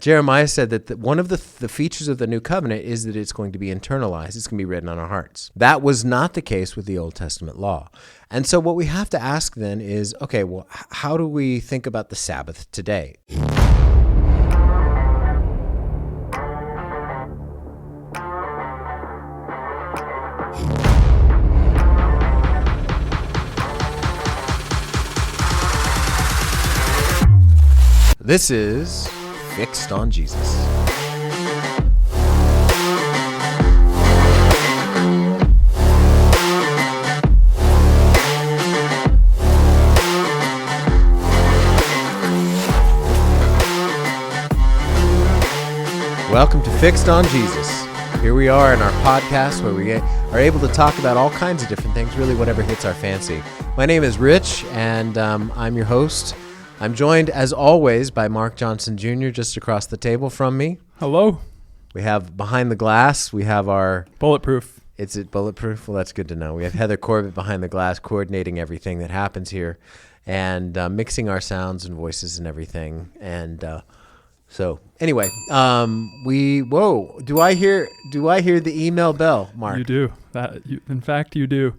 Jeremiah said that one of the features of the new covenant is that it's going to be internalized. It's going to be written on our hearts. That was not the case with the Old Testament law. And so what we have to ask then is, okay, well, how do we think about the Sabbath today? This is Fixed on Jesus. Welcome to Fixed on Jesus. Here we are in our podcast where we are able to talk about all kinds of different things, really whatever hits our fancy. My name is Rich, and I'm your host. I'm joined, as always, by Mark Johnson Jr. just across the table from me. Hello. We have behind the glass, we have our... Bulletproof. Is it bulletproof? Well, that's good to know. We have Heather Corbitt behind the glass coordinating everything that happens here and mixing our sounds and voices and everything. And so anyway, do I hear the email bell, Mark? You do. In fact, you do.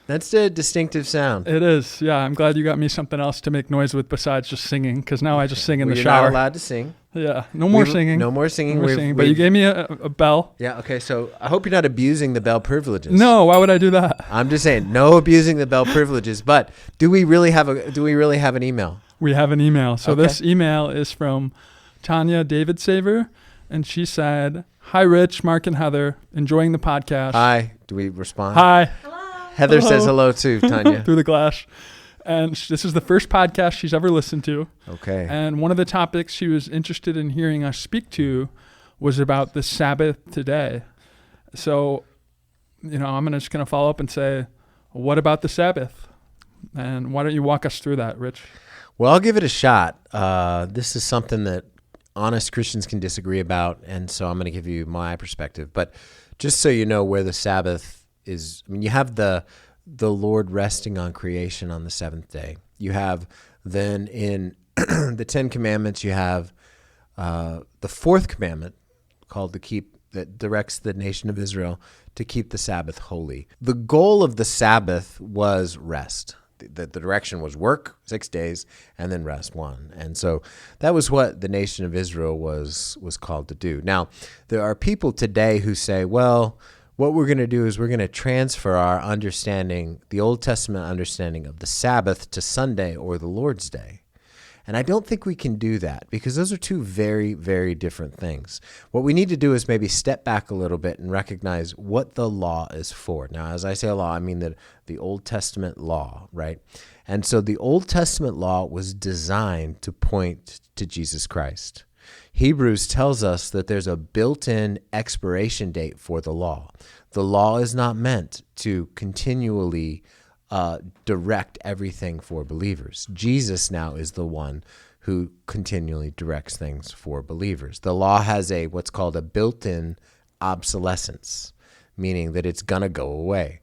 That's a distinctive sound. It is. Yeah, I'm glad you got me something else to make noise with besides just singing, because now I just sing in the shower. You're not allowed to sing. Yeah, no more singing. No more singing. But you gave me a bell. Yeah, okay, so I hope you're not abusing the bell privileges. No, why would I do that? I'm just saying, no abusing the bell privileges. But do we really have an email? We have an email. So Okay. This email is from Tanya David Saver, and she said, "Hi, Rich, Mark, and Heather. Enjoying the podcast." Hi. Do we respond? Hi. Heather Hello. says hello too, Tanya. Through the glass. And this is the first podcast she's ever listened to. Okay. And one of the topics she was interested in hearing us speak to was about the Sabbath today. So, I'm just going to follow up and say, what about the Sabbath? And why don't you walk us through that, Rich? Well, I'll give it a shot. This is something that honest Christians can disagree about, and so I'm going to give you my perspective. But just so you know where the Sabbath is, you have the Lord resting on creation on the seventh day. You have then in the Ten Commandments, you have the fourth commandment called that directs the nation of Israel to keep the Sabbath holy. The goal of the Sabbath was rest. The direction was work 6 days and then rest 1. And so that was what the nation of Israel was called to do. Now, there are people today who say, well, what we're going to do is we're going to transfer our understanding, the Old Testament understanding of the Sabbath to Sunday or the Lord's Day. And I don't think we can do that because those are two very, very different things. What we need to do is maybe step back a little bit and recognize what the law is for. Now, as I say law, I mean the Old Testament law, right? And so the Old Testament law was designed to point to Jesus Christ. Hebrews tells us that there's a built-in expiration date for the law. The law is not meant to continually direct everything for believers. Jesus now is the one who continually directs things for believers. The law has what's called a built-in obsolescence, meaning that it's going to go away.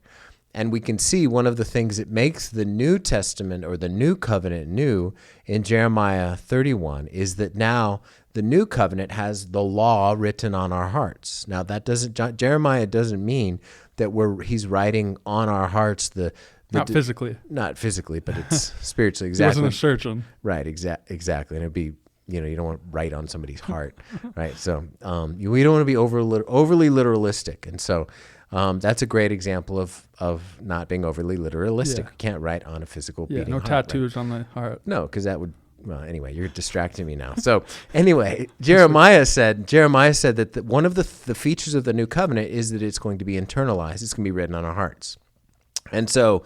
And we can see one of the things that makes the New Testament or the New Covenant new in Jeremiah 31 is that now the New Covenant has the law written on our hearts. Now Jeremiah doesn't mean that he's writing on our hearts Not physically, but it's spiritually. Exactly. He wasn't a surgeon. Right, exactly. And it'd be, you don't want to write on somebody's heart, right? So we don't want to be overly literalistic. And so that's a great example of not being overly literalistic. Yeah. You can't write on a physical beating heart. Tattoos on the heart. No, because that would... Well, anyway, you're distracting me now. So anyway, Jeremiah said that one of the features of the new covenant is that it's going to be internalized. It's going to be written on our hearts. And so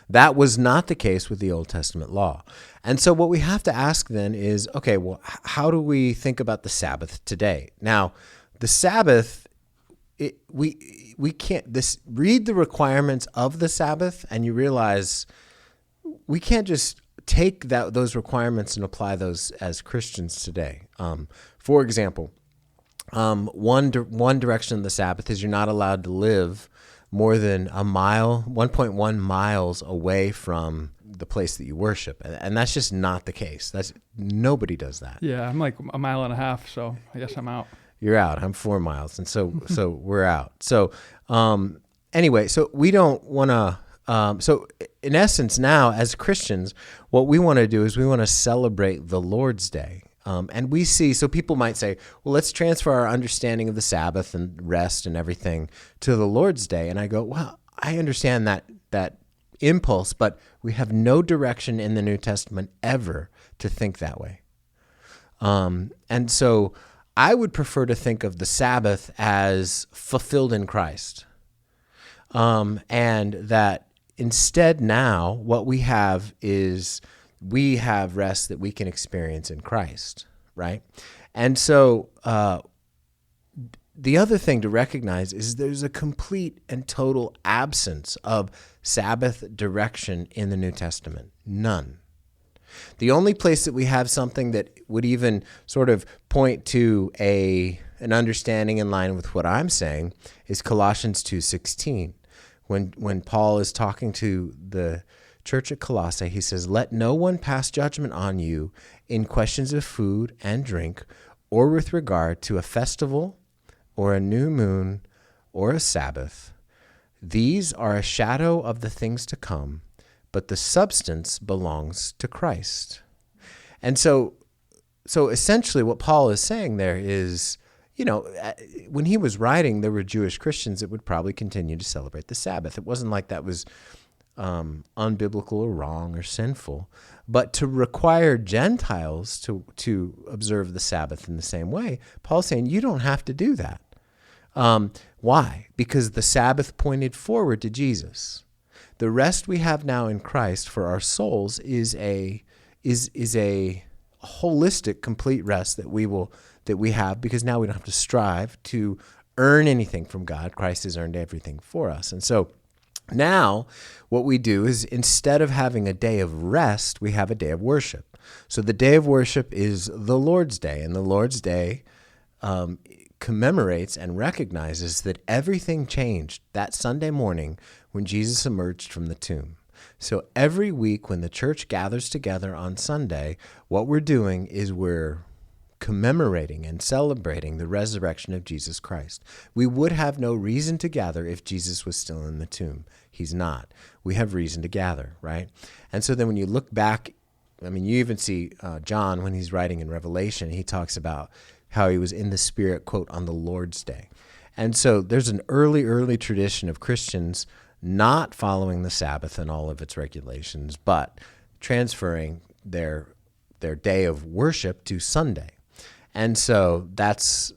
that was not the case with the Old Testament law. And so what we have to ask then is, okay, well, how do we think about the Sabbath today? Now, the Sabbath, we can't read the requirements of the Sabbath, and you realize we can't just take those requirements and apply those as Christians today. For example, one direction of the Sabbath is you're not allowed to live more than a mile, 1.1 miles away from the place that you worship. And that's just not the case. Nobody does that. Yeah, I'm like a mile and a half, so I guess I'm out. You're out. I'm 4 miles. And so we're out. So anyway, so we don't want to, so in essence now as Christians, what we want to do is we want to celebrate the Lord's Day. And we see, so people might say, well, let's transfer our understanding of the Sabbath and rest and everything to the Lord's Day. And I go, well, I understand that impulse, but we have no direction in the New Testament ever to think that way. And so I would prefer to think of the Sabbath as fulfilled in Christ. And that instead now what we have is we have rest that we can experience in Christ, right? And so the other thing to recognize is there's a complete and total absence of Sabbath direction in the New Testament. None. The only place that we have something that would even sort of point to an understanding in line with what I'm saying is Colossians 2:16. When Paul is talking to the church at Colossae, he says, "Let no one pass judgment on you in questions of food and drink, or with regard to a festival, or a new moon, or a Sabbath. These are a shadow of the things to come, but the substance belongs to Christ." And so essentially what Paul is saying there is, when he was writing, there were Jewish Christians that would probably continue to celebrate the Sabbath. It wasn't like that was unbiblical or wrong or sinful, but to require Gentiles to observe the Sabbath in the same way, Paul's saying you don't have to do that. Why? Because the Sabbath pointed forward to Jesus. The rest we have now in Christ for our souls is a holistic, complete rest that we have, because now we don't have to strive to earn anything from God. Christ has earned everything for us. And so now what we do is, instead of having a day of rest, we have a day of worship. So the day of worship is the Lord's Day, and the Lord's Day commemorates and recognizes that everything changed that Sunday morning when Jesus emerged from the tomb. So every week when the church gathers together on Sunday, what we're doing is we're commemorating and celebrating the resurrection of Jesus Christ. We would have no reason to gather if Jesus was still in the tomb. He's not. We have reason to gather, right? And so then when you look back, you even see John, when he's writing in Revelation, he talks about how he was in the Spirit, quote, on the Lord's Day. And so there's an early tradition of Christians not following the Sabbath and all of its regulations, but transferring their day of worship to Sunday. And so that's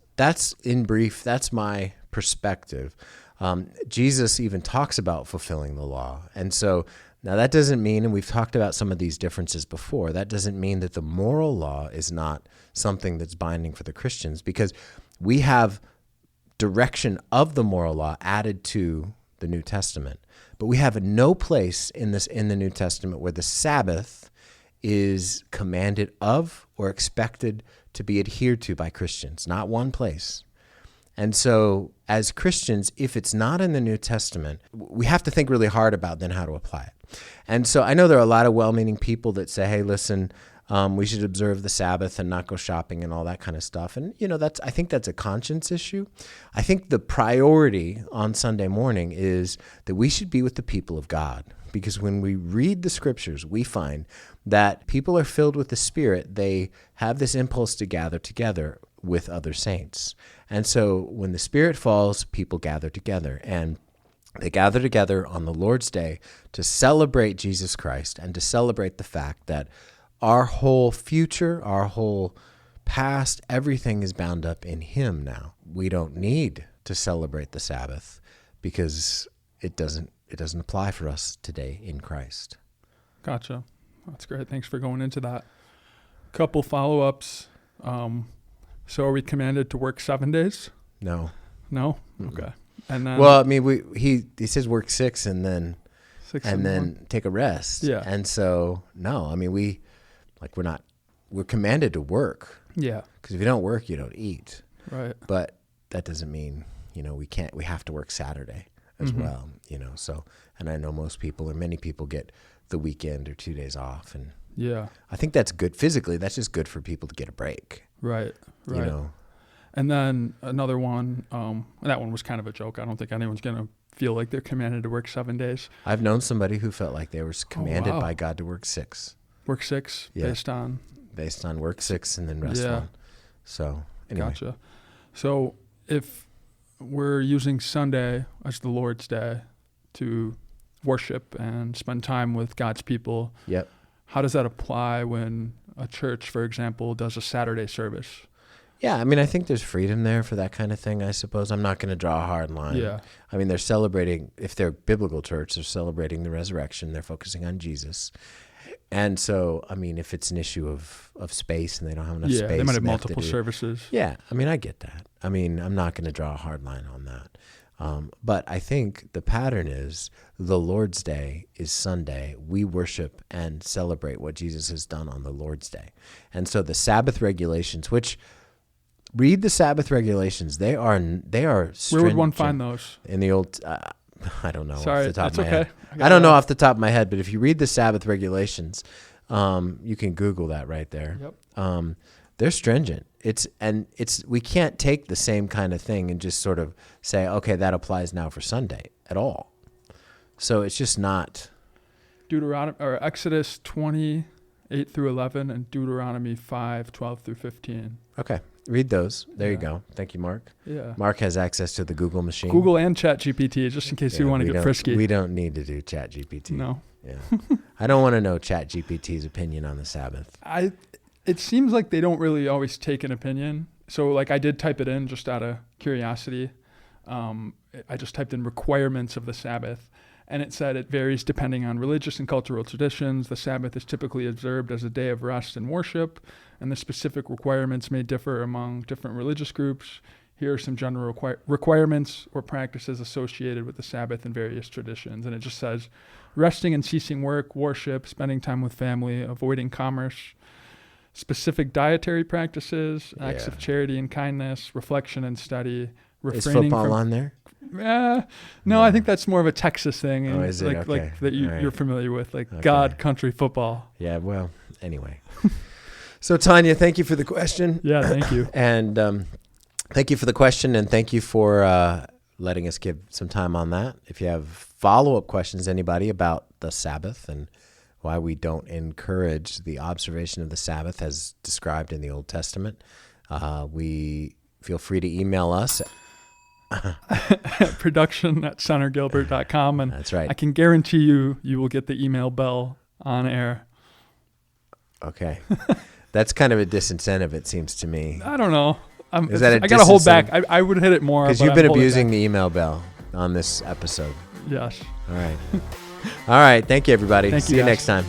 in brief, that's my perspective. Jesus even talks about fulfilling the law. And so now that doesn't mean, and we've talked about some of these differences before, that doesn't mean that the moral law is not something that's binding for the Christians, because we have direction of the moral law added to the New Testament. But we have no place in the New Testament where the Sabbath is commanded of or expected to be adhered to by Christians. Not one place. And so as Christians, if it's not in the New Testament, we have to think really hard about then how to apply it. And so I know there are a lot of well-meaning people that say, hey, listen, we should observe the Sabbath and not go shopping and all that kind of stuff. And, I think that's a conscience issue. I think the priority on Sunday morning is that we should be with the people of God. Because when we read the scriptures, we find that people are filled with the Spirit. They have this impulse to gather together with other saints. And so when the Spirit falls, people gather together. And they gather together on the Lord's Day to celebrate Jesus Christ and to celebrate the fact that our whole future, our whole past, everything is bound up in Him now. We don't need to celebrate the Sabbath because it doesn't apply for us today in Christ. Gotcha. That's great. Thanks for going into that. Couple follow-ups. So are we commanded to work 7 days? No. No? Mm-hmm. Okay. And then, well, he says work 6 and then take a rest. Yeah. And so no, we're commanded to work. Yeah. Because if you don't work, you don't eat. Right. But that doesn't mean, we have to work Saturday. as well, so, and I know most people or many people get the weekend or 2 days off. And I think that's good physically. That's just good for people to get a break. Right. And then another one, that one was kind of a joke. I don't think anyone's going to feel like they're commanded to work 7 days. I've known somebody who felt like they were commanded by God to work 6. Work 6 based on work 6 and then rest 1. So anyway. Gotcha. So if we're using Sunday as the Lord's Day to worship and spend time with God's people, how does that apply when a church, for example, does a Saturday service? Yeah, I mean, I think there's freedom there for that kind of thing, I suppose. I'm not going to draw a hard line. Yeah. I mean, they're celebrating, if they're a biblical church, they're celebrating the resurrection. They're focusing on Jesus. And so, I mean, if it's an issue of space and they don't have enough space. Yeah, they might have multiple services. Yeah, I mean, I get that. I mean, I'm not going to draw a hard line on that. But I think the pattern is the Lord's Day is Sunday. We worship and celebrate what Jesus has done on the Lord's Day. And so the Sabbath regulations, which... Read the Sabbath regulations. They are stringent. Where would one find those? In the old, I don't know off the top of my head. I don't know off the top of my head, but if you read the Sabbath regulations, you can Google that right there. Yep. They're stringent. We can't take the same kind of thing and just sort of say, okay, that applies now for Sunday at all. So it's just not. Deuteronomy or Exodus 20:8 through 11 and Deuteronomy 5:12 through 15. Okay. Read those. There you go. Thank you, Mark. Yeah. Mark has access to the Google machine. Google and ChatGPT, just in case you want to get frisky. We don't need to do ChatGPT. No. Yeah. I don't want to know ChatGPT's opinion on the Sabbath. It seems like they don't really always take an opinion. So, like, I did type it in just out of curiosity. I just typed in requirements of the Sabbath. And it said it varies depending on religious and cultural traditions. The Sabbath is typically observed as a day of rest and worship, and the specific requirements may differ among different religious groups. Here are some general requirements or practices associated with the Sabbath in various traditions. And it just says resting and ceasing work, worship, spending time with family, avoiding commerce, specific dietary practices, acts of charity and kindness, reflection and study, refraining Is football on there? No, I think that's more of a Texas thing. And is it? Okay. Like that you're familiar with, God, country, football. Yeah, well, anyway. So, Tanya, thank you for the question. Yeah, thank you. And thank you for the question, and thank you for letting us give some time on that. If you have follow-up questions, anybody, about the Sabbath and why we don't encourage the observation of the Sabbath as described in the Old Testament, we feel free to email us production@centergilbert.com, and that's right. I can guarantee you will get the email bell on air. Okay. That's kind of a disincentive, it seems to me. I don't know. I got to hold back. I would hit it more. Because you've been abusing the email bell on this episode. Yes. All right. All right. Thank you, everybody. See you next time.